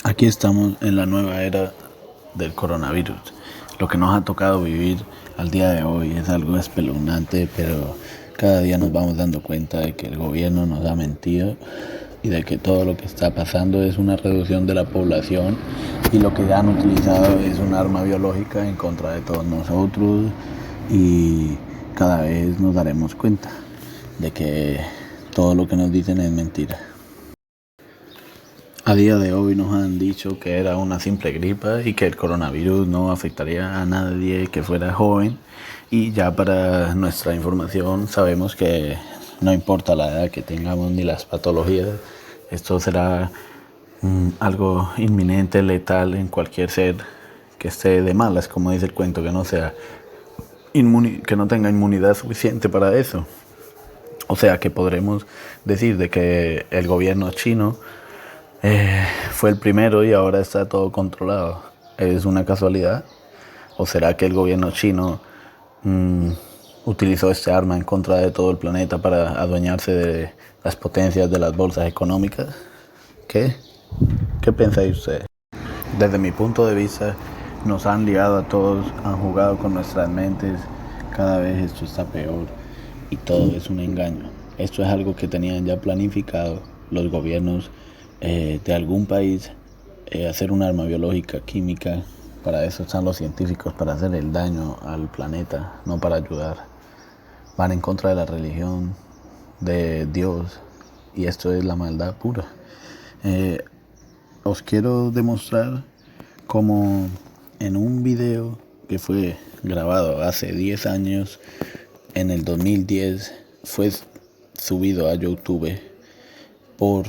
Aquí estamos en la nueva era del coronavirus. Lo que nos ha tocado vivir al día de hoy es algo espeluznante, pero cada día nos vamos dando cuenta de que el gobierno nos ha mentido y de que todo lo que está pasando es una reducción de la población y lo que han utilizado es un arma biológica en contra de todos nosotros, y cada vez nos daremos cuenta de que todo lo que nos dicen es mentira. A día de hoy nos han dicho que era una simple gripa y que el coronavirus no afectaría a nadie que fuera joven, y ya para nuestra información sabemos que no importa la edad que tengamos ni las patologías, esto será algo inminente, letal en cualquier ser que esté de malas, como dice el cuento, que no tenga inmunidad suficiente para eso. O sea que podremos decir de que el gobierno chino fue el primero y ahora está todo controlado. ¿Es una casualidad? ¿O será que el gobierno chino utilizó este arma en contra de todo el planeta para adueñarse de las potencias de las bolsas económicas? ¿Qué pensáis ustedes? Desde mi punto de vista, nos han liado a todos, han jugado con nuestras mentes. Cada vez esto está peor y todo es un engaño. Esto es algo que tenían ya planificado los gobiernos de algún país, hacer un arma biológica, química. Para eso están los científicos, para hacer el daño al planeta, no para ayudar. Van en contra de la religión, de Dios, y esto es la maldad pura. Os quiero demostrar cómo en un video que fue grabado hace 10 años, en el 2010, fue subido a YouTube por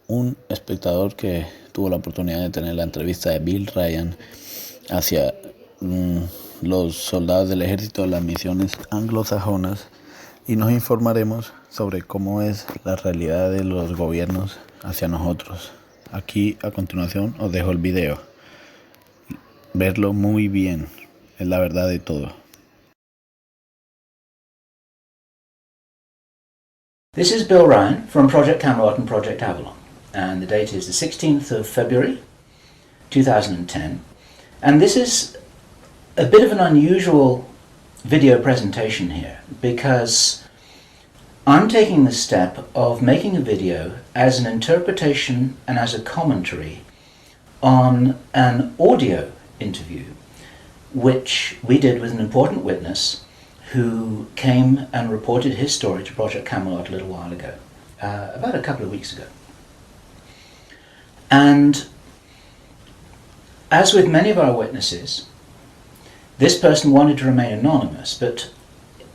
un espectador que tuvo la oportunidad de tener la entrevista de Bill Ryan hacia los soldados del ejército de las misiones anglosajonas, y nos informaremos sobre cómo es la realidad de los gobiernos hacia nosotros. Aquí a continuación os dejo el video. Verlo muy bien, es la verdad de todo. This is Bill Ryan from Project Camelot and Project Avalon, and the date is the 16th of February 2010, and this is a bit of an unusual video presentation here because I'm taking the step of making a video as an interpretation and as a commentary on an audio interview which we did with an important witness who came and reported his story to Project Camelot a little while ago, about a couple of weeks ago. And as with many of our witnesses, this person wanted to remain anonymous, but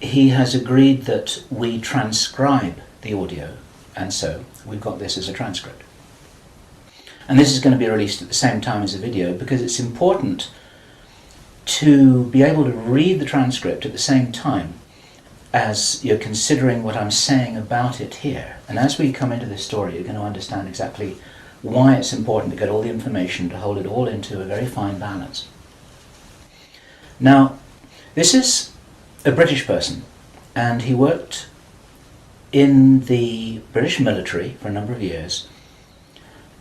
he has agreed that we transcribe the audio, and so we've got this as a transcript. And this is going to be released at the same time as the video because it's important to be able to read the transcript at the same time as you're considering what I'm saying about it here. And as we come into this story, you're going to understand exactly why it's important to get all the information, to hold it all into a very fine balance. Now, this is a British person, and he worked in the British military for a number of years.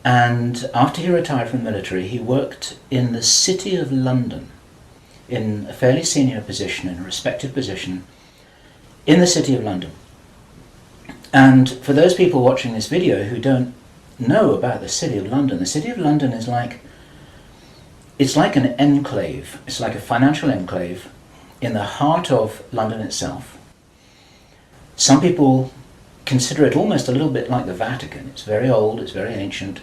And after he retired from the military, he worked in the City of London, in a fairly senior position, in a respected position, in the City of London. And for those people watching this video who don't know about the City of London, the City of London is it's like an enclave. It's like a financial enclave in the heart of London itself. Some people consider it almost a little bit like the Vatican. It's very old, it's very ancient.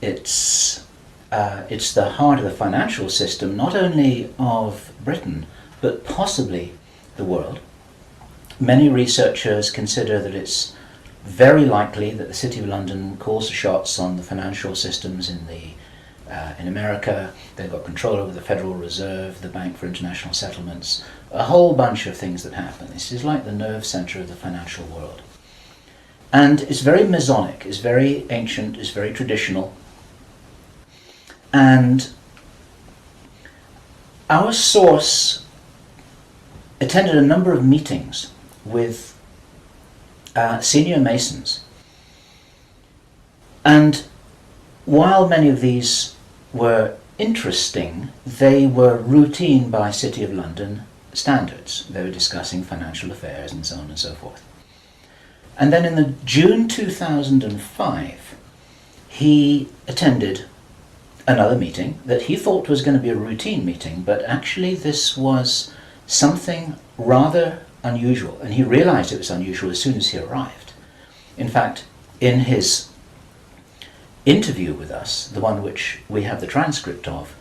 It's the heart of the financial system, not only of Britain, but possibly the world. Many researchers consider that it's very likely that the City of London calls the shots on the financial systems in America. They've got control over the Federal Reserve, the Bank for International Settlements, a whole bunch of things that happen. This is like the nerve center of the financial world. And it's very Masonic, it's very ancient, it's very traditional. And our source attended a number of meetings with senior Masons. And while many of these were interesting, they were routine by City of London standards. They were discussing financial affairs and so on and so forth. And then in the June 2005, he attended another meeting that he thought was going to be a routine meeting, but actually this was something rather unusual, and he realized it was unusual as soon as he arrived. In fact, in his interview with us, the one which we have the transcript of,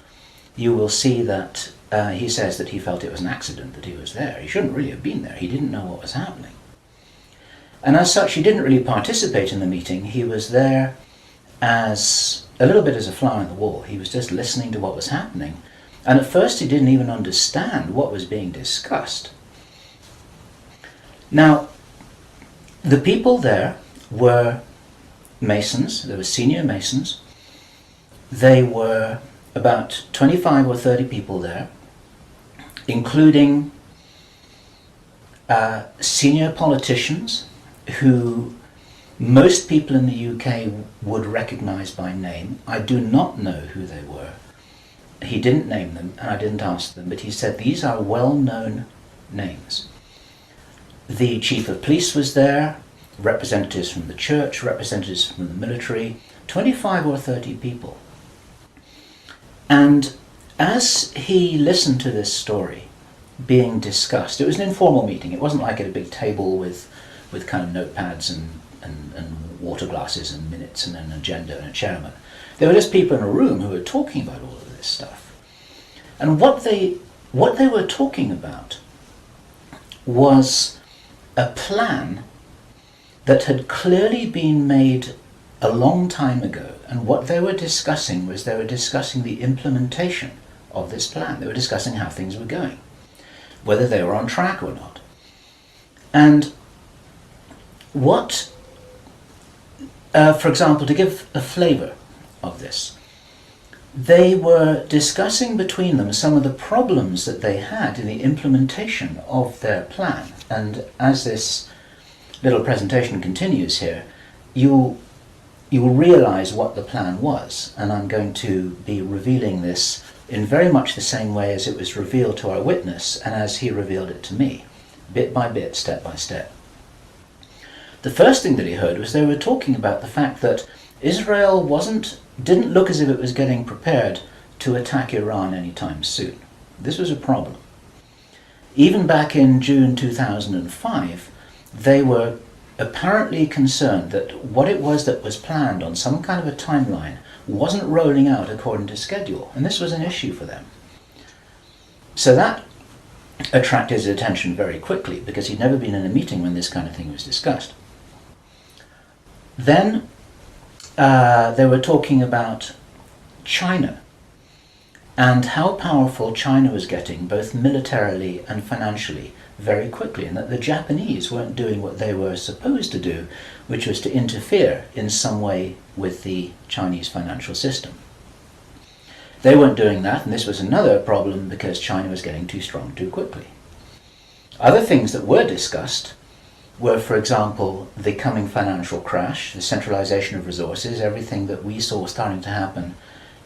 you will see that he says that he felt it was an accident that he was there. He shouldn't really have been there. He didn't know what was happening. And as such, he didn't really participate in the meeting. He was there as a little bit as a fly on the wall. He was just listening to what was happening. And at first he didn't even understand what was being discussed. Now, the people there were Masons. There were senior Masons. They were about 25 or 30 people there, including senior politicians who most people in the UK would recognise by name. I do not know who they were. He didn't name them, and I didn't ask them, but he said these are well-known names. The chief of police was there, representatives from the church, representatives from the military, 25 or 30 people. And as he listened to this story being discussed, it was an informal meeting. It wasn't like at a big table with kind of notepads and water glasses and minutes and an agenda and a chairman. There were just people in a room who were talking about all of this stuff. And what they were talking about was a plan that had clearly been made a long time ago. And what they were discussing was they were discussing the implementation of this plan. They were discussing how things were going, whether they were on track or not. And what, for example, to give a flavour of this, they were discussing between them some of the problems that they had in the implementation of their plan. And as this little presentation continues here, you will realise what the plan was. And I'm going to be revealing this in very much the same way as it was revealed to our witness and as he revealed it to me, bit by bit, step by step. The first thing that he heard was they were talking about the fact that Israel didn't look as if it was getting prepared to attack Iran anytime soon. This was a problem. Even back in June 2005, they were apparently concerned that what it was that was planned on some kind of a timeline wasn't rolling out according to schedule, and this was an issue for them. So that attracted his attention very quickly, because he'd never been in a meeting when this kind of thing was discussed. Then they were talking about China and how powerful China was getting, both militarily and financially, very quickly, and that the Japanese weren't doing what they were supposed to do, which was to interfere in some way with the Chinese financial system. They weren't doing that, and this was another problem because China was getting too strong too quickly. Other things that were discussed were, for example, the coming financial crash, the centralization of resources, everything that we saw starting to happen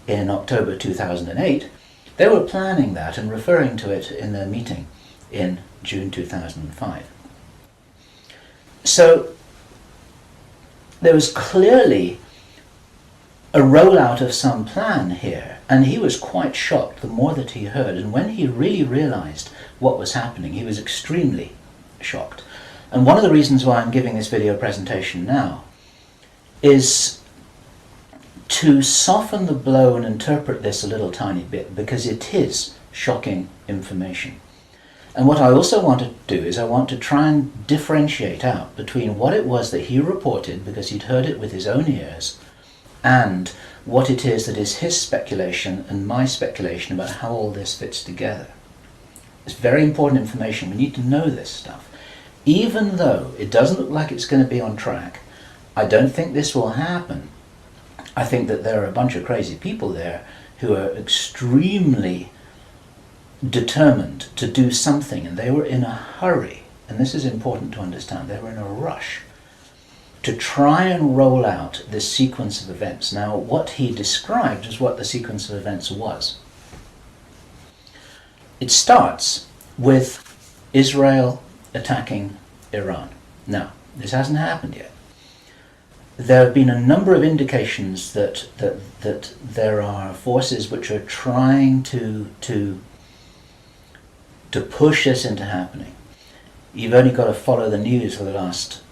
in October 2008. They were planning that and referring to it in their meeting in June 2005. So there was clearly a rollout of some plan here, and he was quite shocked the more that he heard, and when he really realized what was happening, he was extremely shocked. And one of the reasons why I'm giving this video presentation now is to soften the blow and interpret this a little tiny bit, because it is shocking information. And what I also want to do is I want to try and differentiate out between what it was that he reported, because he'd heard it with his own ears, and what it is that is his speculation and my speculation about how all this fits together. It's very important information. We need to know this stuff. Even though it doesn't look like it's going to be on track, I don't think this will happen. I think that there are a bunch of crazy people there who are extremely determined to do something, and they were in a hurry, and this is important to understand. They were in a rush to try and roll out this sequence of events. Now, what he described is what the sequence of events was. It starts with Israel attacking Iran. Now, this hasn't happened yet. There have been a number of indications that there are forces which are trying to push this into happening. You've only got to follow the news for the last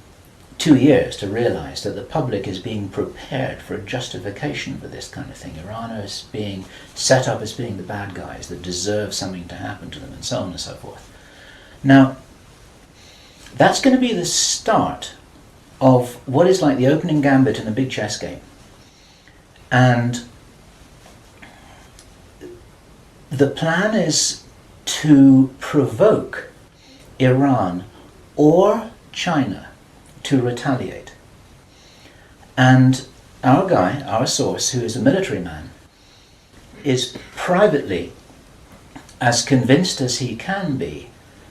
2 years to realize that the public is being prepared for a justification for this kind of thing. Iran is being set up as being the bad guys that deserve something to happen to them, and so on and so forth. Now, that's going to be the start of what is like the opening gambit in a big chess game. And the plan is to provoke Iran or China to retaliate. And our guy, our source, who is a military man, is privately as convinced as he can be,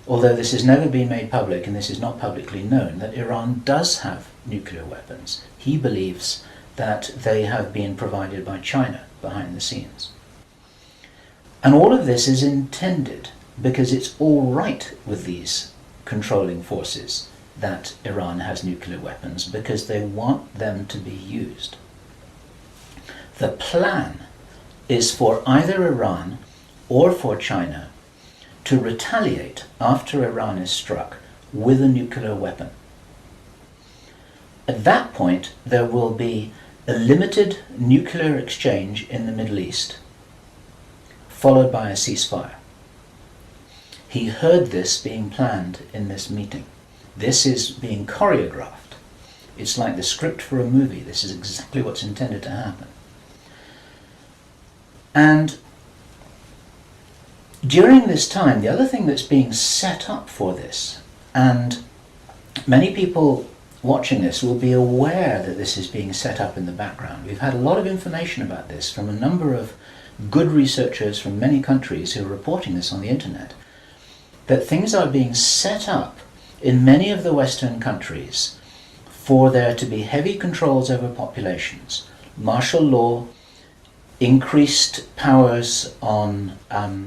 although this has never been made public and this is not publicly known, that Iran does have nuclear weapons. He believes that they have been provided by China behind the scenes. And all of this is intended because it's all right with these controlling forces that Iran has nuclear weapons, because they want them to be used. The plan is for either Iran or for China to retaliate after Iran is struck with a nuclear weapon. At that point, there will be a limited nuclear exchange in the Middle East, followed by a ceasefire. He heard this being planned in this meeting. This is being choreographed. It's like the script for a movie. This is exactly what's intended to happen. And during this time, the other thing that's being set up for this, and many people watching this will be aware that this is being set up in the background. We've had a lot of information about this from a number of good researchers from many countries who are reporting this on the internet, that things are being set up in many of the Western countries for there to be heavy controls over populations, martial law, increased powers on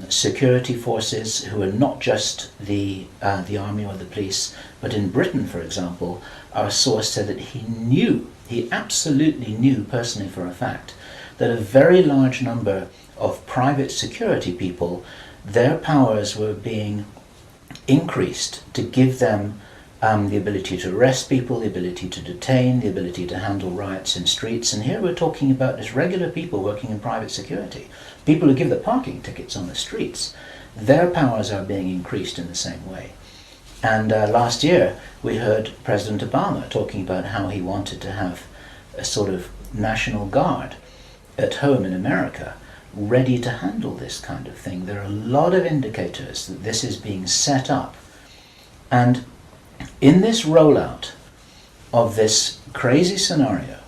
security forces who are not just the army or the police, but in Britain, for example, our source said that he absolutely knew personally for a fact, that a very large number of private security people, their powers were being increased to give them the ability to arrest people, the ability to detain, the ability to handle riots in streets. And here we're talking about just regular people working in private security, people who give the parking tickets on the streets. Their powers are being increased in the same way. And last year we heard President Obama talking about how he wanted to have a sort of national guard at home in America, ready to handle this kind of thing. There are a lot of indicators that this is being set up. And in this rollout of this crazy scenario,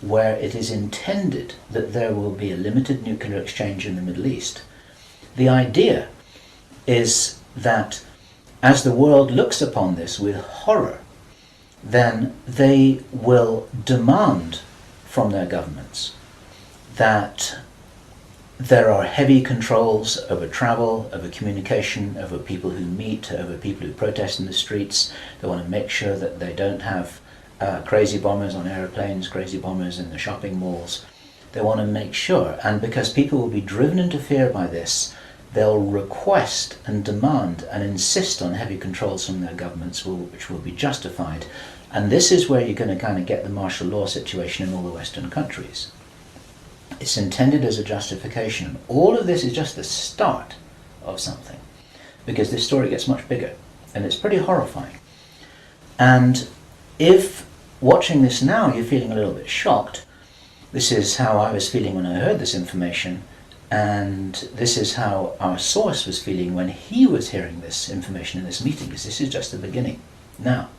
where it is intended that there will be a limited nuclear exchange in the Middle East, the idea is that as the world looks upon this with horror, then they will demand from their governments that there are heavy controls over travel, over communication, over people who meet, over people who protest in the streets. They want to make sure that they don't have crazy bombers on airplanes, crazy bombers in the shopping malls. They want to make sure, and because people will be driven into fear by this, they'll request and demand and insist on heavy controls from their governments, which will be justified. And this is where you're going to kind of get the martial law situation in all the Western countries. It's intended as a justification. All of this is just the start of something, because this story gets much bigger, and it's pretty horrifying. And if watching this now you're feeling a little bit shocked, this is how I was feeling when I heard this information, and this is how our source was feeling when he was hearing this information in this meeting, because this is just the beginning. Now,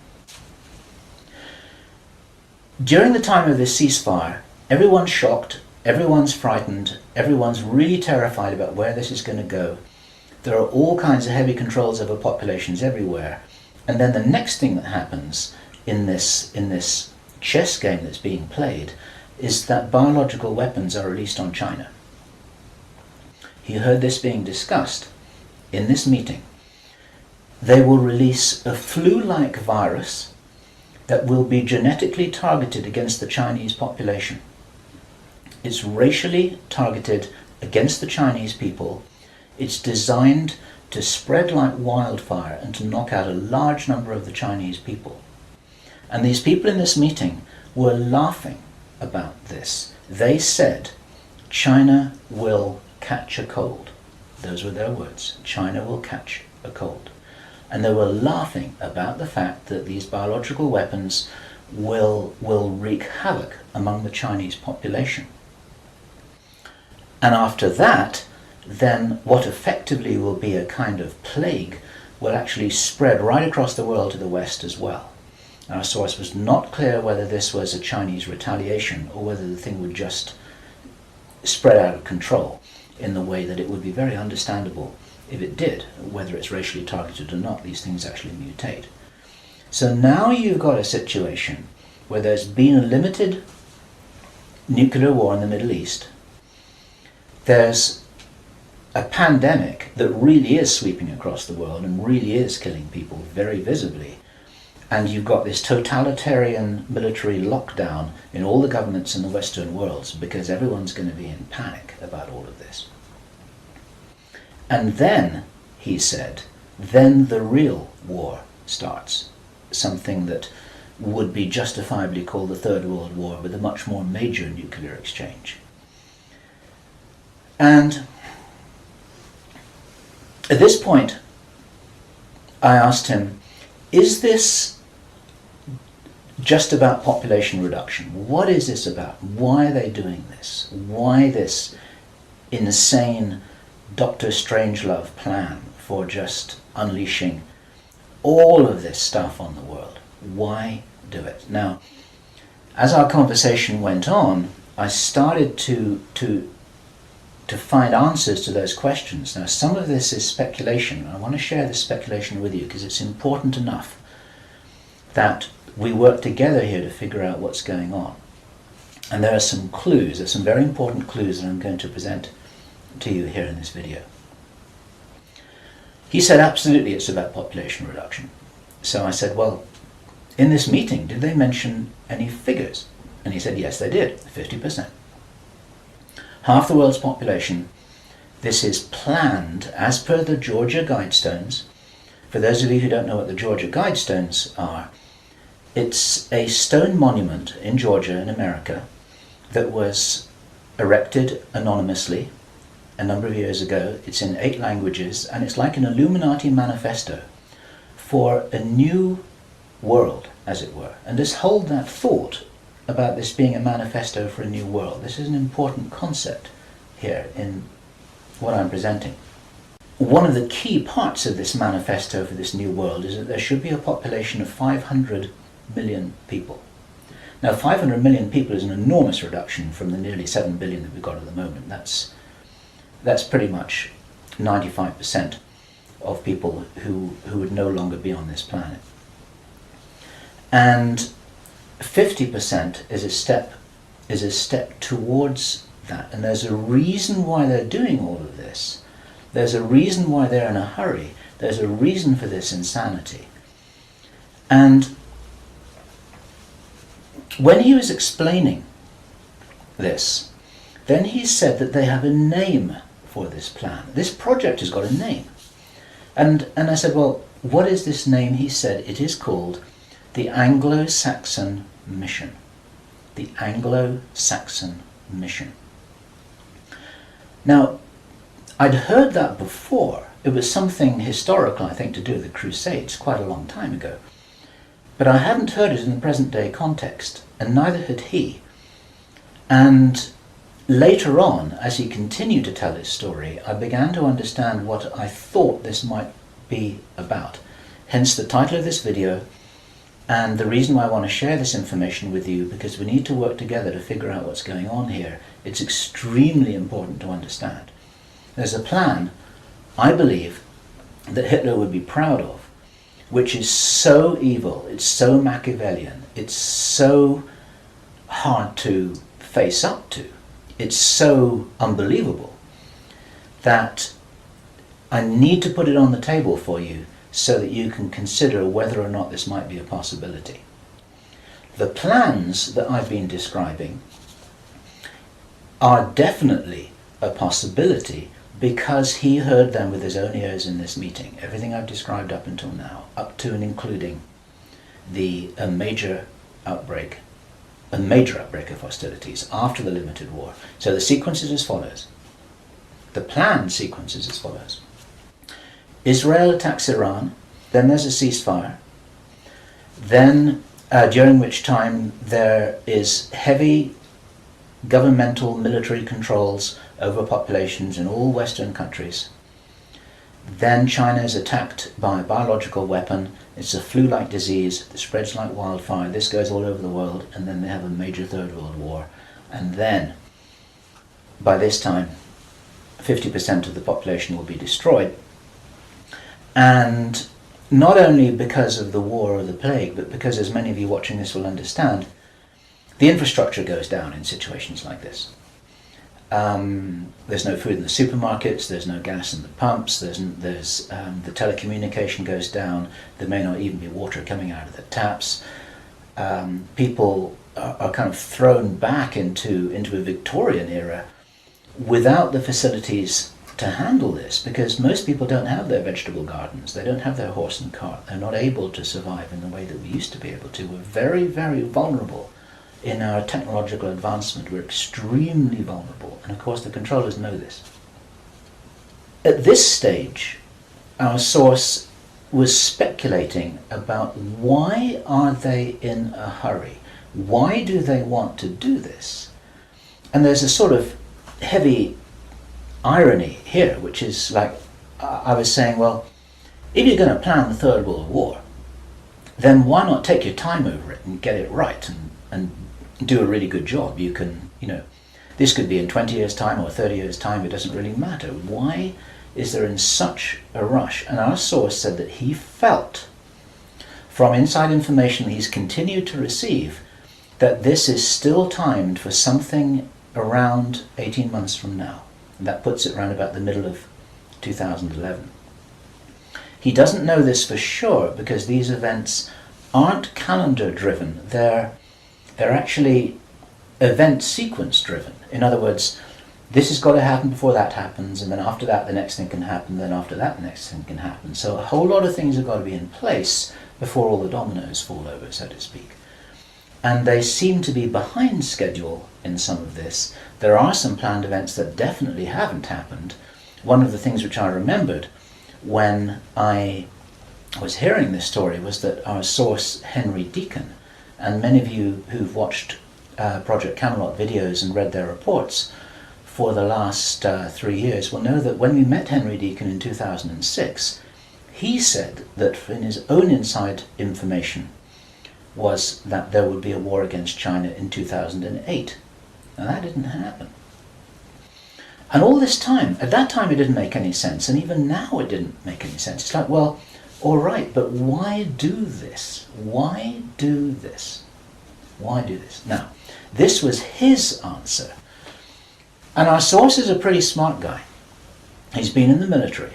during the time of this ceasefire, everyone's shocked, everyone's frightened, everyone's really terrified about where this is going to go. There are all kinds of heavy controls over populations everywhere. And then the next thing that happens in this chess game that's being played is that biological weapons are released on China. He heard this being discussed in this meeting. They will release a flu-like virus that will be genetically targeted against the Chinese population. It's racially targeted against the Chinese people. It's designed to spread like wildfire and to knock out a large number of the Chinese people. And these people in this meeting were laughing about this. They said, China will catch a cold. Those were their words. China will catch a cold. And they were laughing about the fact that these biological weapons will wreak havoc among the Chinese population. And after that, then what effectively will be a kind of plague will actually spread right across the world to the West as well. Our source was not clear whether this was a Chinese retaliation or whether the thing would just spread out of control in the way that it would be very understandable if it did, whether it's racially targeted or not. These things actually mutate. So now you've got a situation where there's been a limited nuclear war in the Middle East. There's a pandemic that really is sweeping across the world and really is killing people very visibly. And you've got this totalitarian military lockdown in all the governments in the Western worlds because everyone's going to be in panic about all of this. And then, he said, then the real war starts. Something that would be justifiably called the Third World War, with a much more major nuclear exchange. And at this point, I asked him, is this just about population reduction? What is this about? Why are they doing this? Why this insane Dr. Strangelove plan for just unleashing all of this stuff on the world? Why do it? Now, as our conversation went on, I started to find answers to those questions. Now, some of this is speculation. I want to share this speculation with you because it's important enough that we work together here to figure out what's going on. And there are some clues, there's some very important clues that I'm going to present to you here in this video. He said, absolutely, it's about population reduction. So I said, well, in this meeting, did they mention any figures? And he said, yes, they did, 50%. Half the world's population. This is planned as per the Georgia Guidestones. For those of you who don't know what the Georgia Guidestones are, it's a stone monument in Georgia in America that was erected anonymously a number of years ago. It's in 8 languages, and it's like an Illuminati manifesto for a new world, as it were. And just hold that thought about this being a manifesto for a new world. This is an important concept here in what I'm presenting. One of the key parts of this manifesto for this new world is that there should be a population of 500 million people. Now, 500 million people is an enormous reduction from the nearly 7 billion that we've got at the moment. That's pretty much 95% of people who would no longer be on this planet. And 50% is a step towards that. And there's a reason why they're doing all of this. There's a reason why they're in a hurry. There's a reason for this insanity. And when he was explaining this, then he said that they have a name for this plan. This project has got a name. And I said, well, what is this name? He said it is called the Anglo-Saxon Mission. The Anglo-Saxon Mission. Now, I'd heard that before. It was something historical, I think, to do with the Crusades quite a long time ago. But I hadn't heard it in the present day context, and neither had he. And later on, as he continued to tell his story, I began to understand what I thought this might be about. Hence the title of this video, and the reason why I want to share this information with you, because we need to work together to figure out what's going on here. It's extremely important to understand. There's a plan, I believe, that Hitler would be proud of which is so evil, it's so Machiavellian, it's so hard to face up to, it's so unbelievable, that I need to put it on the table for you so that you can consider whether or not this might be a possibility. The plans that I've been describing are definitely a possibility because he heard them with his own ears in this meeting. Everything I've described up until now, up to and including a major outbreak of hostilities after the limited war. So the sequence is as follows. The planned sequence is as follows. Israel attacks Iran, then there's a ceasefire, then during which time there is heavy governmental military controls over populations in all Western countries. Then China is attacked by a biological weapon. It's a flu-like disease that spreads like wildfire. This goes all over the world, and then they have a major Third World War. And then, by this time, 50% of the population will be destroyed. And not only because of the war or the plague, but because, as many of you watching this will understand, the infrastructure goes down in situations like this. There's no food in the supermarkets, there's no gas in the pumps, the telecommunication goes down, there may not even be water coming out of the taps. People are kind of thrown back into a Victorian era without the facilities to handle this, because most people don't have their vegetable gardens, they don't have their horse and cart, they're not able to survive in the way that we used to be able to. We're very, very vulnerable in our technological advancement. We're extremely vulnerable, and of course the controllers know this. At this stage, our source was speculating about why are they in a hurry? Why do they want to do this? And there's a sort of heavy irony here, which is like, I was saying, well, if you're going to plan the Third World War, then why not take your time over it and get it right and do a really good job? You can, this could be in 20 years' time or 30 years' time, it doesn't really matter. Why is there in such a rush? And our source said that he felt, from inside information he's continued to receive, that this is still timed for something around 18 months from now. And that puts it around about the middle of 2011. He doesn't know this for sure because these events aren't calendar driven. They're actually event sequence driven. In other words, this has got to happen before that happens, and then after that the next thing can happen, then after that the next thing can happen. So a whole lot of things have got to be in place before all the dominoes fall over, so to speak. And they seem to be behind schedule in some of this. There are some planned events that definitely haven't happened. One of the things which I remembered when I was hearing this story was that our source, Henry Deacon, and many of you who've watched Project Camelot videos and read their reports for the last 3 years will know that when we met Henry Deacon in 2006, he said that in his own inside information was that there would be a war against China in 2008. Now that didn't happen. And all this time, at that time it didn't make any sense, and even now it didn't make any sense. It's like, well, all right, but why do this? Why do this? Why do this? Now, this was his answer. And our source is a pretty smart guy. He's been in the military.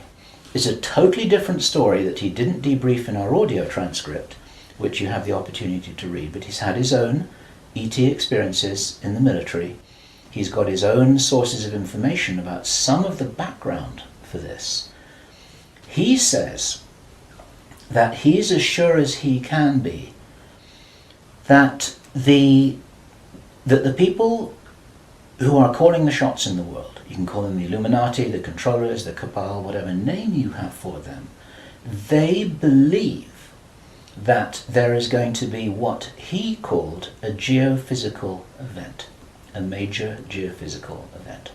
It's a totally different story that he didn't debrief in our audio transcript, which you have the opportunity to read, but he's had his own ET experiences in the military. He's got his own sources of information about some of the background for this. He says that he's as sure as he can be that the people who are calling the shots in the world, you can call them the Illuminati, the controllers, the cabal, whatever name you have for them, they believe that there is going to be what he called a geophysical event, a major geophysical event.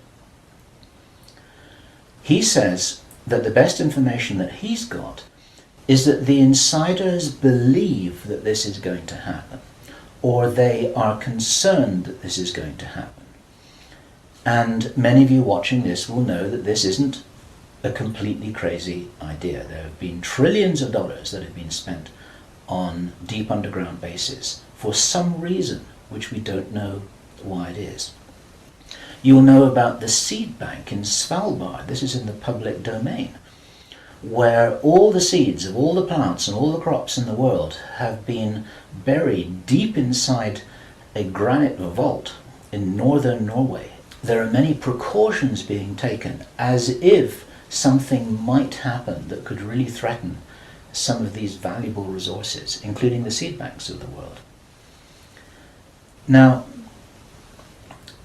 He says that the best information that he's got is that the insiders believe that this is going to happen, or they are concerned that this is going to happen. And many of you watching this will know that this isn't a completely crazy idea. There have been trillions of dollars that have been spent on deep underground bases for some reason which we don't know why it is. You'll know about the seed bank in Svalbard. This is in the public domain, where all the seeds of all the plants and all the crops in the world have been buried deep inside a granite vault in northern Norway. There are many precautions being taken as if something might happen that could really threaten some of these valuable resources, including the seed banks of the world. Now,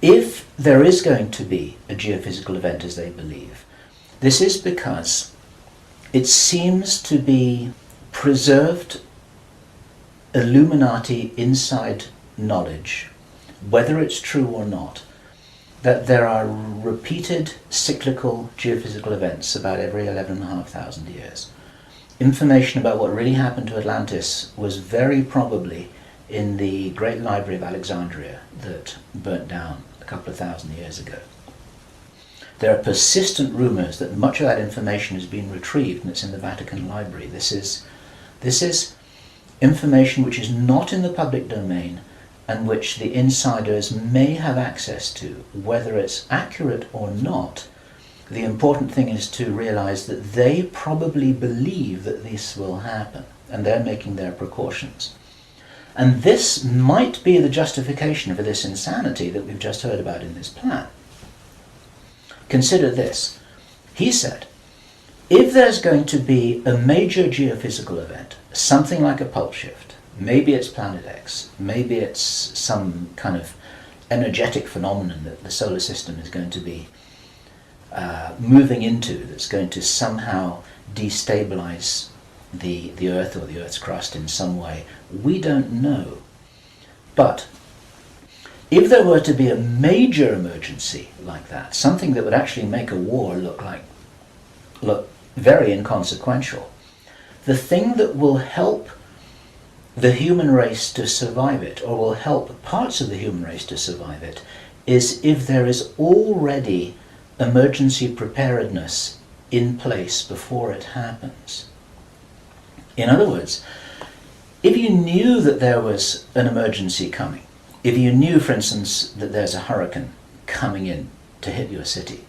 if there is going to be a geophysical event as they believe, this is because it seems to be preserved Illuminati inside knowledge, whether it's true or not, that there are repeated cyclical geophysical events about every 11,500 years. Information about what really happened to Atlantis was very probably in the Great Library of Alexandria that burnt down a couple of thousand years ago. There are persistent rumours that much of that information has been retrieved and it's in the Vatican Library. This is information which is not in the public domain and which the insiders may have access to. Whether it's accurate or not, the important thing is to realise that they probably believe that this will happen and they're making their precautions. And this might be the justification for this insanity that we've just heard about in this plan. Consider this. He said, if there's going to be a major geophysical event, something like a pole shift, maybe it's Planet X, maybe it's some kind of energetic phenomenon that the solar system is going to be moving into, that's going to somehow destabilize the Earth or the Earth's crust in some way. We don't know. But if there were to be a major emergency like that, something that would actually make a war look very inconsequential, the thing that will help the human race to survive it, or will help parts of the human race to survive it, is if there is already emergency preparedness in place before it happens. In other words, if you knew that there was an emergency coming, if you knew, for instance, that there's a hurricane coming in to hit your city,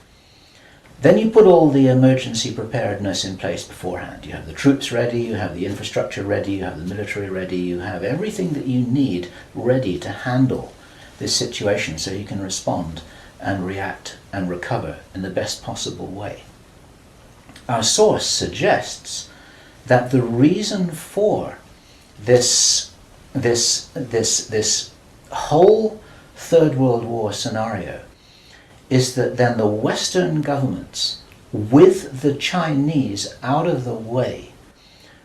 then you put all the emergency preparedness in place beforehand. You have the troops ready, you have the infrastructure ready, you have the military ready, you have everything that you need ready to handle this situation so you can respond and react and recover in the best possible way. Our source suggests that the reason for this whole Third World War scenario is that then the Western governments, with the Chinese out of the way,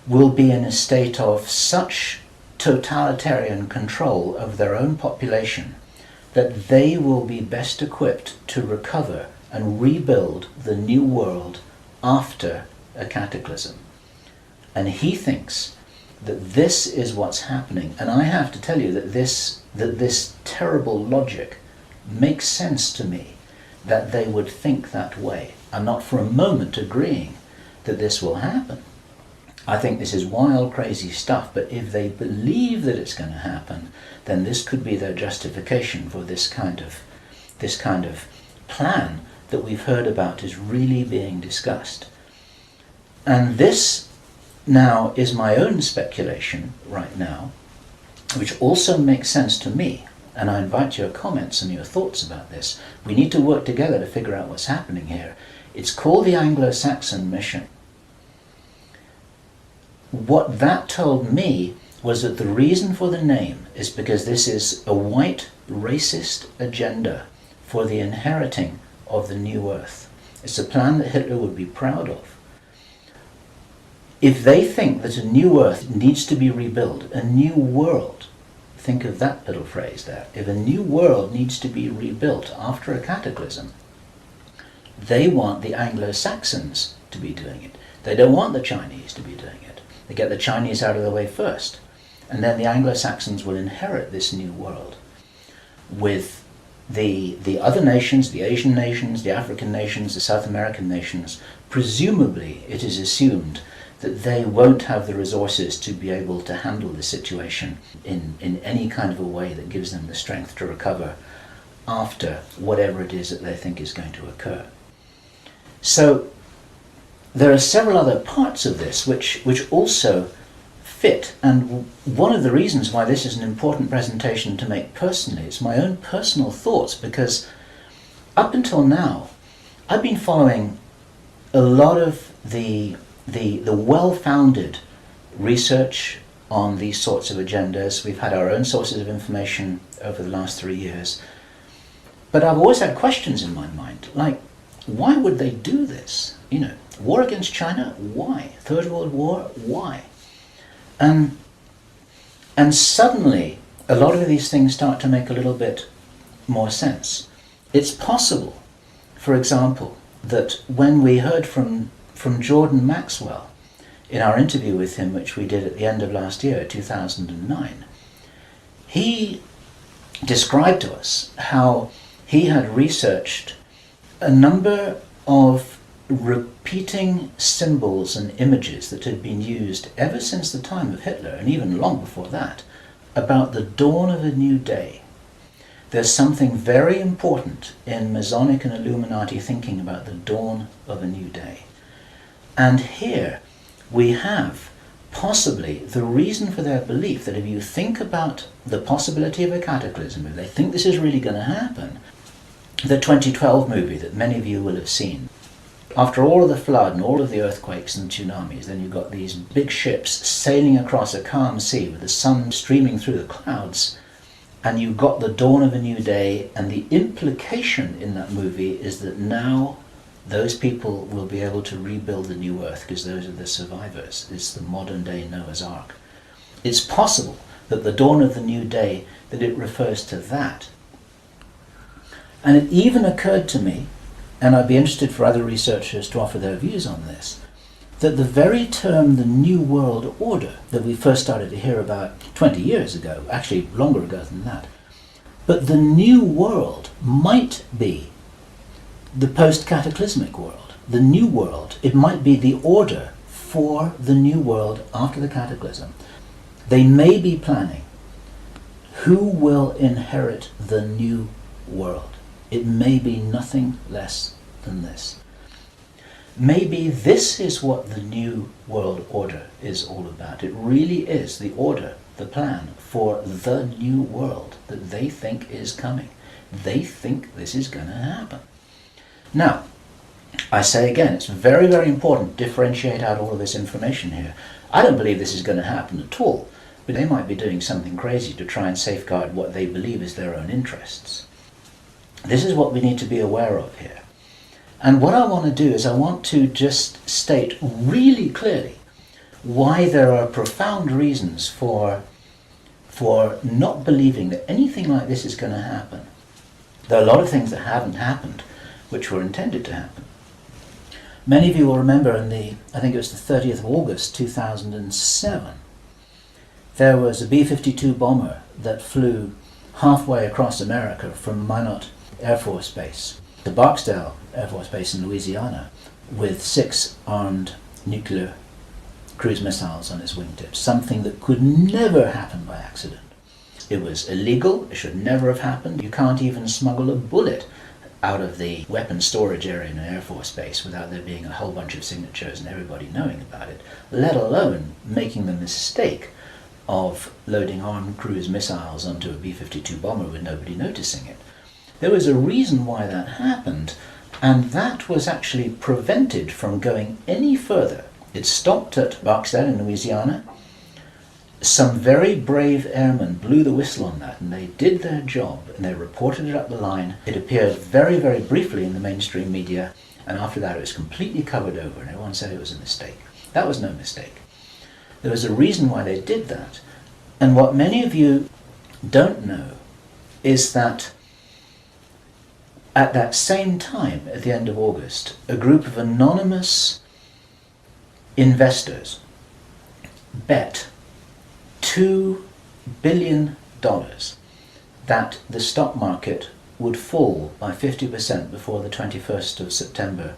will be in a state of such totalitarian control of their own population that they will be best equipped to recover and rebuild the new world after a cataclysm. And he thinks that this is what's happening. And I have to tell you that this terrible logic makes sense to me, that they would think that way. I'm not for a moment agreeing that this will happen. I think this is wild, crazy stuff, but if they believe that it's going to happen, then this could be their justification for this kind of plan that we've heard about is really being discussed. And this now is my own speculation right now, which also makes sense to me. And I invite your comments and your thoughts about this. We need to work together to figure out what's happening here. It's called the Anglo-Saxon mission. What that told me was that the reason for the name is because this is a white racist agenda for the inheriting of the new earth. It's a plan that Hitler would be proud of. If they think that a new earth needs to be rebuilt, a new world, think of that little phrase there, if a new world needs to be rebuilt after a cataclysm, they want the Anglo-Saxons to be doing it. They don't want the Chinese to be doing it. They get the Chinese out of the way first, and then the Anglo-Saxons will inherit this new world with the other nations, the Asian nations, the African nations, the South American nations, presumably it is assumed that they won't have the resources to be able to handle the situation in any kind of a way that gives them the strength to recover after whatever it is that they think is going to occur. So there are several other parts of this which also fit, and one of the reasons why this is an important presentation to make personally is my own personal thoughts, because up until now I've been following a lot of the well-founded research on these sorts of agendas. We've had our own sources of information over the last 3 years, but I've always had questions in my mind, like, why would they do this? You know, war against China, why? Third World War, why? And suddenly, a lot of these things start to make a little bit more sense. It's possible, for example, that when we heard from Jordan Maxwell in our interview with him, which we did at the end of last year, 2009, he described to us how he had researched a number of repeating symbols and images that had been used ever since the time of Hitler, and even long before that, about the dawn of a new day. There's something very important in Masonic and Illuminati thinking about the dawn of a new day. And here we have possibly the reason for their belief that if you think about the possibility of a cataclysm, if they think this is really going to happen, the 2012 movie that many of you will have seen, after all of the flood and all of the earthquakes and tsunamis, then you've got these big ships sailing across a calm sea with the sun streaming through the clouds, and you've got the dawn of a new day, and the implication in that movie is that now those people will be able to rebuild the new earth because those are the survivors. It's the modern day Noah's Ark. It's possible that the dawn of the new day, that it refers to that. And it even occurred to me, and I'd be interested for other researchers to offer their views on this, that the very term the New World Order that we first started to hear about 20 years ago, actually longer ago than that, but the New World might be the post-cataclysmic world. The New World, it might be the order for the New World after the cataclysm. They may be planning who will inherit the New World. It may be nothing less than this. Maybe this is what the New World Order is all about. It really is the order, the plan for the new world that they think is coming. They think this is going to happen. Now, I say again, it's very, very important to differentiate out all of this information here. I don't believe this is going to happen at all, but they might be doing something crazy to try and safeguard what they believe is their own interests. This is what we need to be aware of here. And what I want to do is I want to just state really clearly why there are profound reasons for not believing that anything like this is going to happen. There are a lot of things that haven't happened which were intended to happen. Many of you will remember I think it was the 30th of August 2007, there was a B-52 bomber that flew halfway across America from Minot Air Force Base to Barksdale Air Force Base in Louisiana with 6 armed nuclear cruise missiles on its wingtips, something that could never happen by accident. It was illegal, it should never have happened. You can't even smuggle a bullet out of the weapons storage area in an Air Force Base without there being a whole bunch of signatures and everybody knowing about it, let alone making the mistake of loading armed cruise missiles onto a B-52 bomber with nobody noticing it. There was a reason why that happened, and that was actually prevented from going any further. It stopped at Barksdale in Louisiana. Some very brave airmen blew the whistle on that, and they did their job, and they reported it up the line. It appeared very, very briefly in the mainstream media, and after that it was completely covered over, and everyone said it was a mistake. That was no mistake. There was a reason why they did that. And what many of you don't know is that at that same time, at the end of August, a group of anonymous investors bet $2 billion that the stock market would fall by 50% before the 21st of September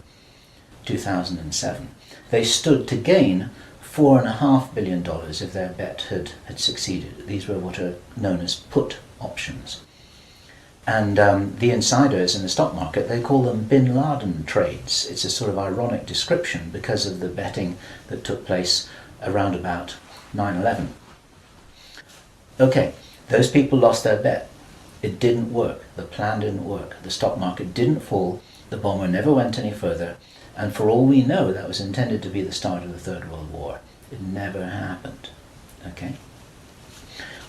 2007. They stood to gain $4.5 billion if their bet had succeeded. These were what are known as put options. And the insiders in the stock market, they call them bin Laden trades. It's a sort of ironic description because of the betting that took place around about 9/11. Okay, those people lost their bet. It didn't work. The plan didn't work. The stock market didn't fall. The bomber never went any further. And for all we know, that was intended to be the start of the Third World War. It never happened. Okay?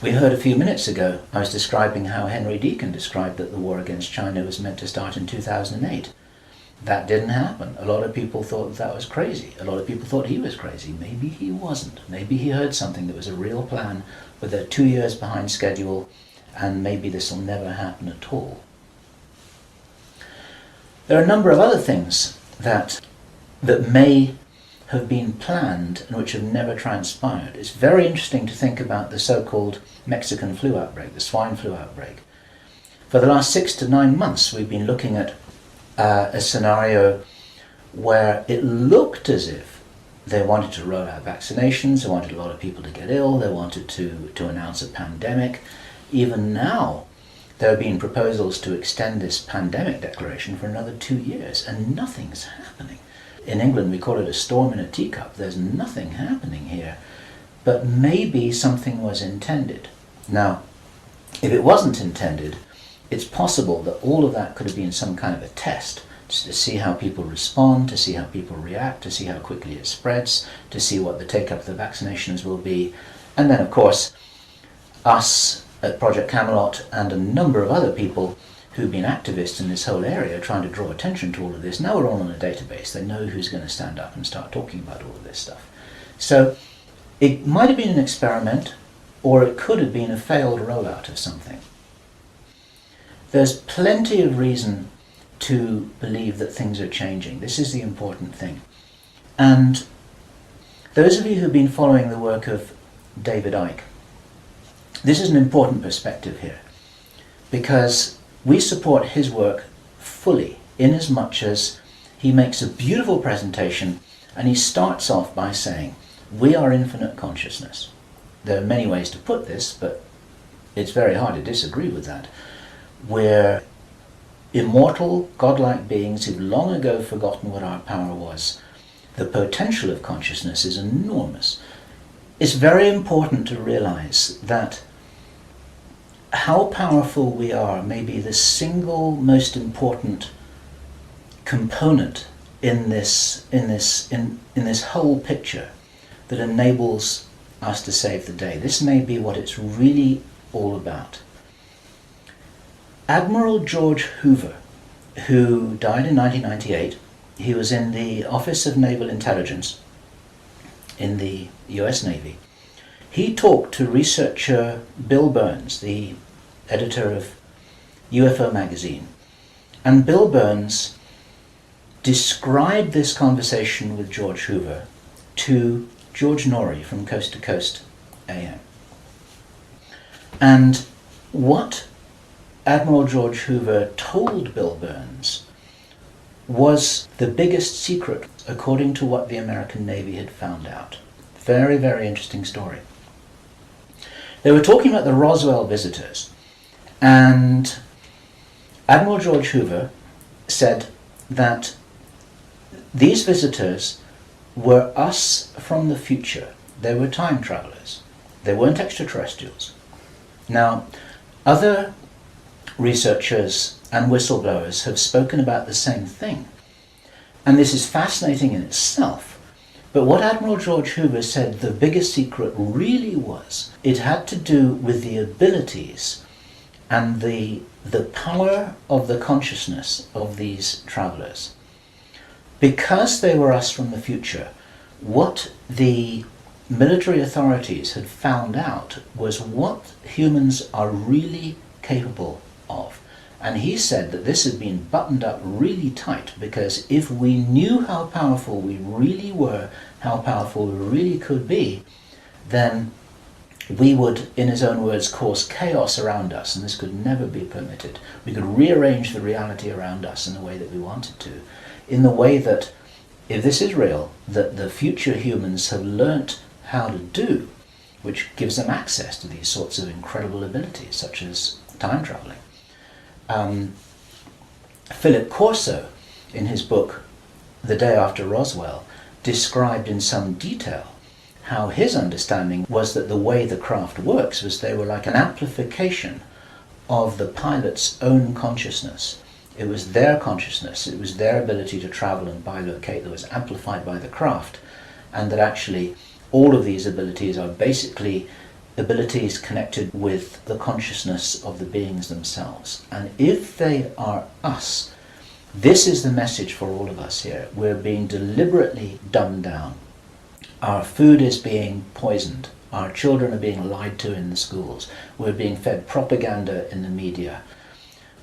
We heard a few minutes ago, I was describing how Henry Deacon described that the war against China was meant to start in 2008. That didn't happen. A lot of people thought that was crazy. A lot of people thought he was crazy. Maybe he wasn't. Maybe he heard something that was a real plan, but they're 2 years behind schedule, and maybe this will never happen at all. There are a number of other things that may have been planned and which have never transpired. It's very interesting to think about the so-called Mexican flu outbreak, the swine flu outbreak. For the last 6 to 9 months, we've been looking at a scenario where it looked as if they wanted to roll out vaccinations, they wanted a lot of people to get ill, they wanted to announce a pandemic. Even now, there have been proposals to extend this pandemic declaration for another 2 years, and nothing's happening. In England, we call it a storm in a teacup. There's nothing happening here, but maybe something was intended. Now, if it wasn't intended, it's possible that all of that could have been some kind of a test, just to see how people respond, to see how people react, to see how quickly it spreads, to see what the take-up of the vaccinations will be. And then, of course, us at Project Camelot and a number of other people who've been activists in this whole area trying to draw attention to all of this, now we're all on a database. They know who's going to stand up and start talking about all of this stuff. So it might have been an experiment, or it could have been a failed rollout of something. There's plenty of reason to believe that things are changing. This is the important thing. And those of you who've been following the work of David Icke, this is an important perspective here, because we support his work fully, in as much as he makes a beautiful presentation and he starts off by saying, we are infinite consciousness. There are many ways to put this, but it's very hard to disagree with that. We're immortal, godlike beings who've long ago forgotten what our power was. The potential of consciousness is enormous. It's very important to realize that how powerful we are may be the single most important component in this whole picture that enables us to save the day. This may be what it's really all about. Admiral George Hoover, who died in 1998, he was in the Office of Naval Intelligence in the US Navy. He talked to researcher Bill Burns, the editor of UFO magazine, and Bill Burns described this conversation with George Hoover to George Norrie from Coast to Coast AM. And what Admiral George Hoover told Bill Burns was the biggest secret according to what the American Navy had found out. Very, very interesting story. They were talking about the Roswell visitors, and Admiral George Hoover said that these visitors were us from the future. They were time travelers. They weren't extraterrestrials. Now, other researchers and whistleblowers have spoken about the same thing, and this is fascinating in itself. But what Admiral George Hoover said the biggest secret really was, it had to do with the abilities and the power of the consciousness of these travelers. Because they were us from the future, what the military authorities had found out was what humans are really capable of. And he said that this had been buttoned up really tight, because if we knew how powerful we really were, how powerful we really could be, then we would, in his own words, cause chaos around us, and this could never be permitted. We could rearrange the reality around us in the way that we wanted to, in the way that, if this is real, that the future humans have learnt how to do, which gives them access to these sorts of incredible abilities, such as time traveling. Philip Corso, in his book The Day After Roswell, described in some detail how his understanding was that the way the craft works was they were like an amplification of the pilot's own consciousness. It was their consciousness, it was their ability to travel and bilocate that was amplified by the craft, and that actually all of these abilities are basically abilities connected with the consciousness of the beings themselves. And if they are us, this is the message for all of us here. We're being deliberately dumbed down. Our food is being poisoned. Our children are being lied to in the schools. We're being fed propaganda in the media.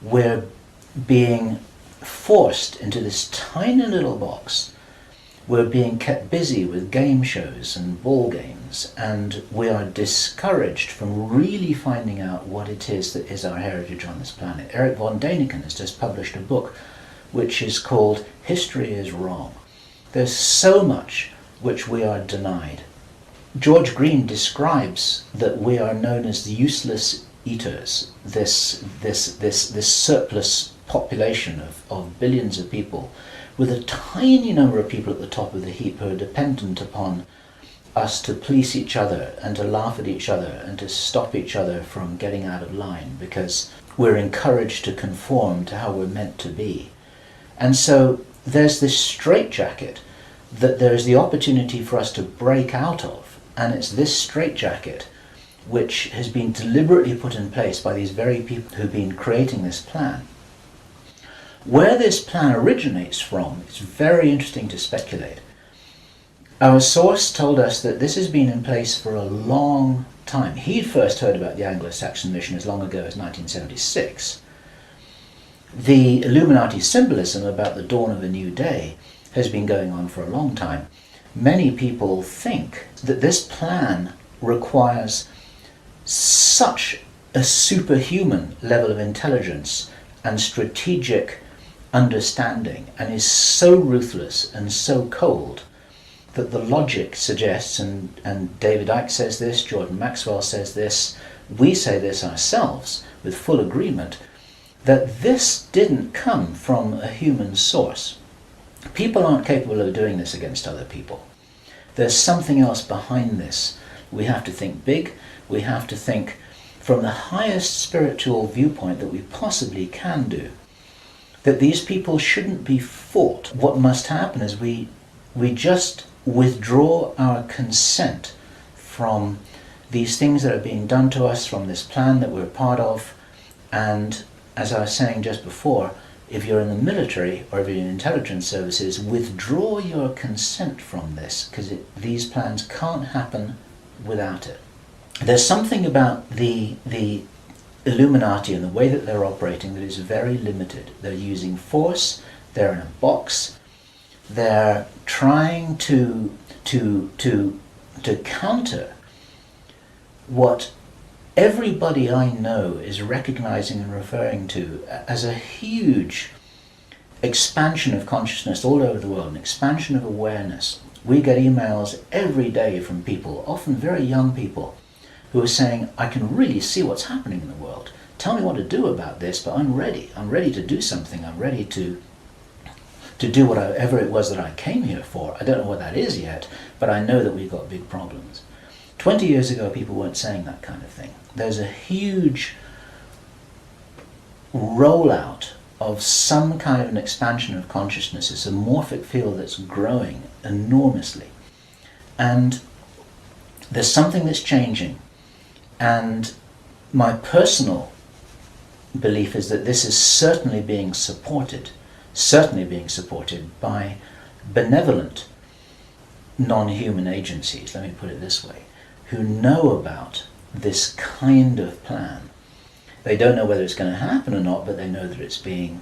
We're being forced into this tiny little box. We're being kept busy with game shows and ball games, and we are discouraged from really finding out what it is that is our heritage on this planet. Eric von Däniken has just published a book which is called History is Wrong. There's so much which we are denied. George Green describes that we are known as the useless eaters, this surplus population of billions of people, with a tiny number of people at the top of the heap who are dependent upon us to police each other and to laugh at each other and to stop each other from getting out of line, because we're encouraged to conform to how we're meant to be. And so there's this straitjacket that there is the opportunity for us to break out of, and it's this straitjacket which has been deliberately put in place by these very people who've been creating this plan. Where this plan originates from, it's very interesting to speculate. Our source told us that this has been in place for a long time. He first heard about the Anglo-Saxon mission as long ago as 1976. The Illuminati symbolism about the dawn of a new day has been going on for a long time. Many people think that this plan requires such a superhuman level of intelligence and strategic understanding, and is so ruthless and so cold that the logic suggests, and David Icke says this, Jordan Maxwell says this, we say this ourselves with full agreement, that this didn't come from a human source. People aren't capable of doing this against other people. There's something else behind this. We have to think big. We have to think from the highest spiritual viewpoint that we possibly can do. That these people shouldn't be fought. What must happen is we just withdraw our consent from these things that are being done to us, from this plan that we're part of, and as I was saying just before, if you're in the military or if you're in intelligence services, withdraw your consent from this, because these plans can't happen without it. There's something about the Illuminati and the way that they're operating that is very limited. They're using force, they're in a box, they're trying to counter what everybody I know is recognizing and referring to as a huge expansion of consciousness all over the world, an expansion of awareness. We get emails every day from people, often very young people, who are saying, I can really see what's happening in the world. Tell me what to do about this, but I'm ready. I'm ready to do something. I'm ready to do whatever it was that I came here for. I don't know what that is yet, but I know that we've got big problems. 20 years ago, people weren't saying that kind of thing. There's a huge rollout of some kind of an expansion of consciousness. It's a morphic field that's growing enormously. And there's something that's changing. And my personal belief is that this is certainly being supported by benevolent non-human agencies, let me put it this way, who know about this kind of plan. They don't know whether it's going to happen or not, but they know that it's being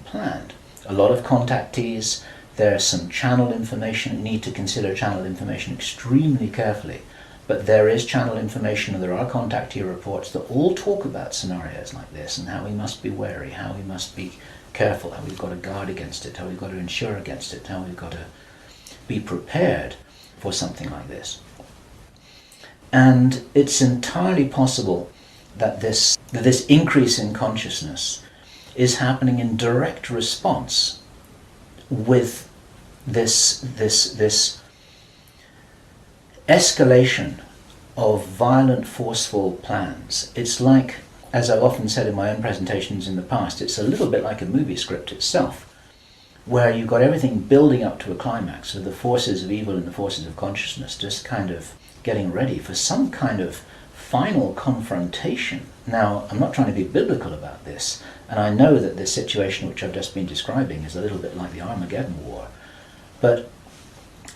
planned. A lot of contactees, there's some channel information, need to consider channel information extremely carefully. But there is channel information and there are contactee reports that all talk about scenarios like this and how we must be wary, how we must be careful, how we've got to guard against it, how we've got to insure against it, how we've got to be prepared for something like this. And it's entirely possible that this increase in consciousness is happening in direct response with this escalation of violent, forceful plans. It's like, as I've often said in my own presentations in the past, it's a little bit like a movie script itself, where you've got everything building up to a climax of the forces of evil and the forces of consciousness just kind of getting ready for some kind of final confrontation. Now, I'm not trying to be biblical about this, and I know that this situation which I've just been describing is a little bit like the Armageddon War, but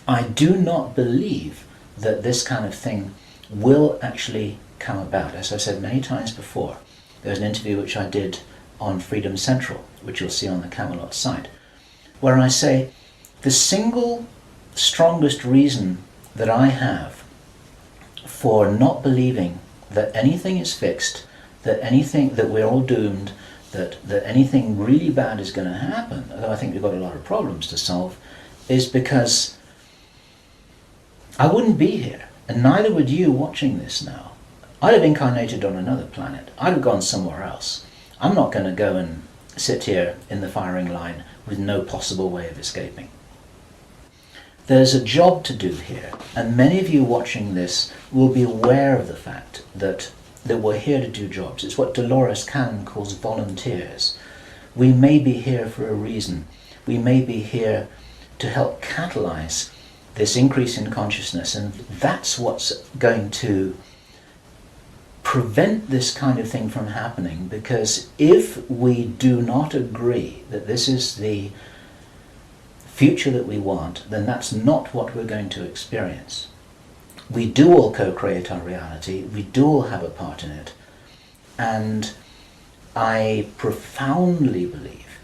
I do not believe that this kind of thing will actually come about. As I've said many times before, there was an interview which I did on Freedom Central, which you'll see on the Camelot site, where I say the single strongest reason that I have for not believing that anything is fixed, that we're all doomed, that anything really bad is going to happen, although I think we've got a lot of problems to solve, is because I wouldn't be here, and neither would you watching this now. I'd have incarnated on another planet. I'd have gone somewhere else. I'm not going to go and sit here in the firing line with no possible way of escaping. There's a job to do here, and many of you watching this will be aware of the fact that we're here to do jobs. It's what Dolores Cannon calls volunteers. We may be here for a reason. We may be here to help catalyze this increase in consciousness, and that's what's going to prevent this kind of thing from happening, because if we do not agree that this is the future that we want, then that's not what we're going to experience. We do all co-create our reality, we do all have a part in it, and I profoundly believe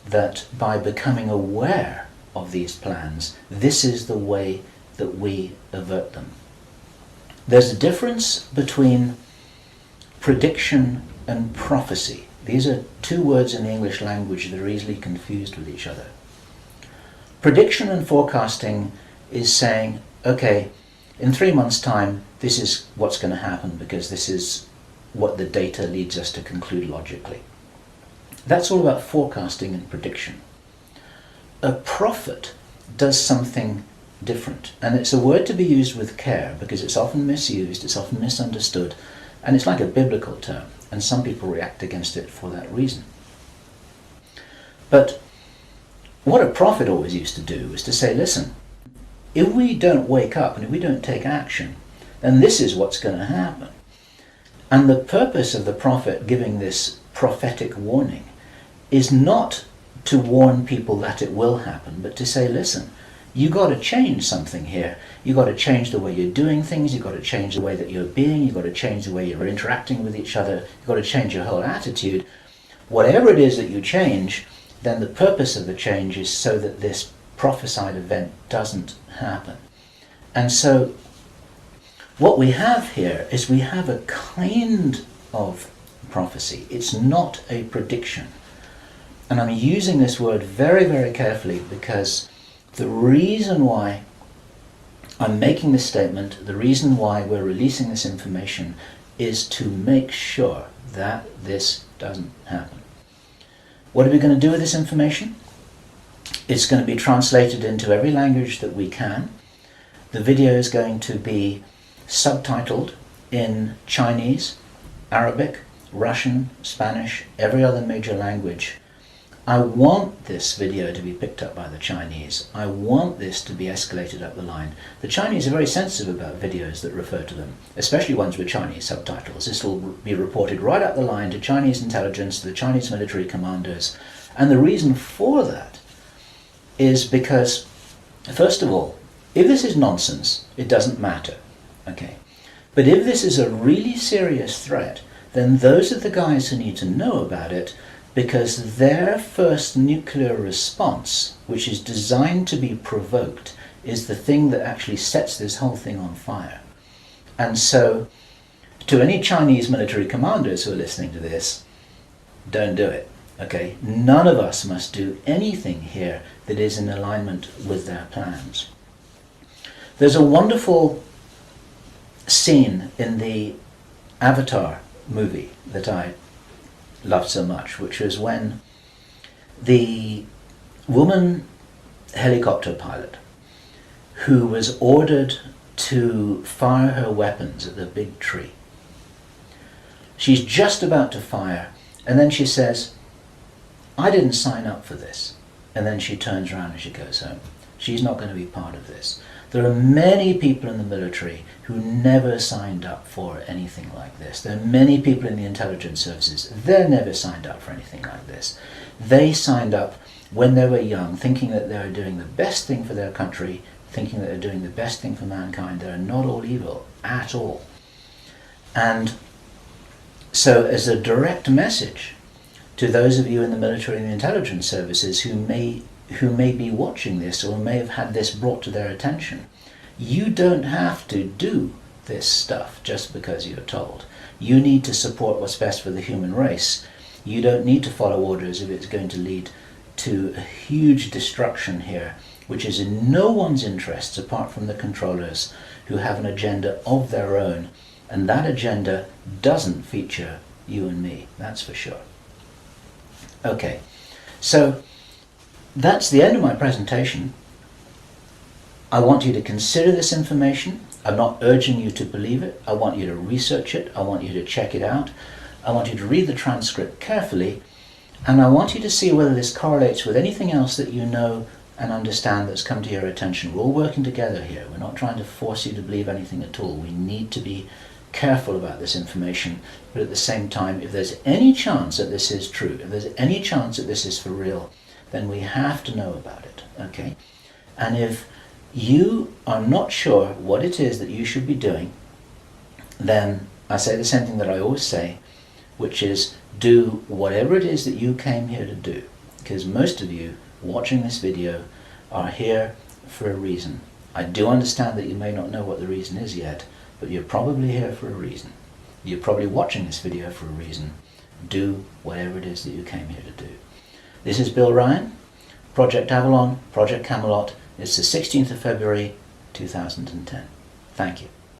that by becoming aware of these plans, this is the way that we avert them. There's a difference between prediction and prophecy. These are two words in the English language that are easily confused with each other. Prediction and forecasting is saying, okay, in 3 months' time, this is what's going to happen because this is what the data leads us to conclude logically. That's all about forecasting and prediction. A prophet does something different, and it's a word to be used with care because it's often misused, it's often misunderstood, and it's like a biblical term, and some people react against it for that reason. But what a prophet always used to do was to say, listen, if we don't wake up and if we don't take action, then this is what's going to happen. And the purpose of the prophet giving this prophetic warning is not to warn people that it will happen, but to say, listen, you got to change something here. You got to change the way you're doing things. You got to change the way that you're being. You got to change the way you're interacting with each other. You got to change your whole attitude. Whatever it is that you change, then the purpose of the change is so that this prophesied event doesn't happen. And so what we have here is we have a kind of prophecy. It's not a prediction. And I'm using this word very, very carefully because the reason why I'm making this statement, the reason why we're releasing this information is to make sure that this doesn't happen. What are we going to do with this information? It's going to be translated into every language that we can. The video is going to be subtitled in Chinese, Arabic, Russian, Spanish, every other major language. I want this video to be picked up by the Chinese. I want this to be escalated up the line. The Chinese are very sensitive about videos that refer to them, especially ones with Chinese subtitles. This will be reported right up the line to Chinese intelligence, to the Chinese military commanders. And the reason for that is because, first of all, if this is nonsense, it doesn't matter. Okay. But if this is a really serious threat, then those are the guys who need to know about it, because their first nuclear response, which is designed to be provoked, is the thing that actually sets this whole thing on fire. And so, to any Chinese military commanders who are listening to this, don't do it. Okay? None of us must do anything here that is in alignment with their plans. There's a wonderful scene in the Avatar movie that I loved so much, which was when the woman helicopter pilot who was ordered to fire her weapons at the big tree. She's just about to fire, and then she says, I didn't sign up for this. And then she turns around and she goes home. She's not going to be part of this. There are many people in the military who never signed up for anything like this. There are many people in the intelligence services. They never signed up for anything like this. They signed up when they were young, thinking that they were doing the best thing for their country, thinking that they're doing the best thing for mankind. They're not all evil at all. And so as a direct message to those of you in the military and the intelligence services who may be watching this or may have had this brought to their attention, you don't have to do this stuff just because you're told. You need to support what's best for the human race. You don't need to follow orders if it's going to lead to a huge destruction here, which is in no one's interests apart from the controllers who have an agenda of their own, and that agenda doesn't feature you and me, that's for sure. Okay, so that's the end of my presentation. I want you to consider this information. I'm not urging you to believe it. I want you to research it. I want you to check it out. I want you to read the transcript carefully, and I want you to see whether this correlates with anything else that you know and understand that's come to your attention. We're all working together here. We're not trying to force you to believe anything at all. We need to be careful about this information, but at the same time, if there's any chance that this is true, if there's any chance that this is for real, then we have to know about it, okay? And if you are not sure what it is that you should be doing, then I say the same thing that I always say, which is do whatever it is that you came here to do, because most of you watching this video are here for a reason. I do understand that you may not know what the reason is yet, but you're probably here for a reason. You're probably watching this video for a reason. Do whatever it is that you came here to do. This is Bill Ryan, Project Avalon, Project Camelot. It's the 16th of February 2010. Thank you.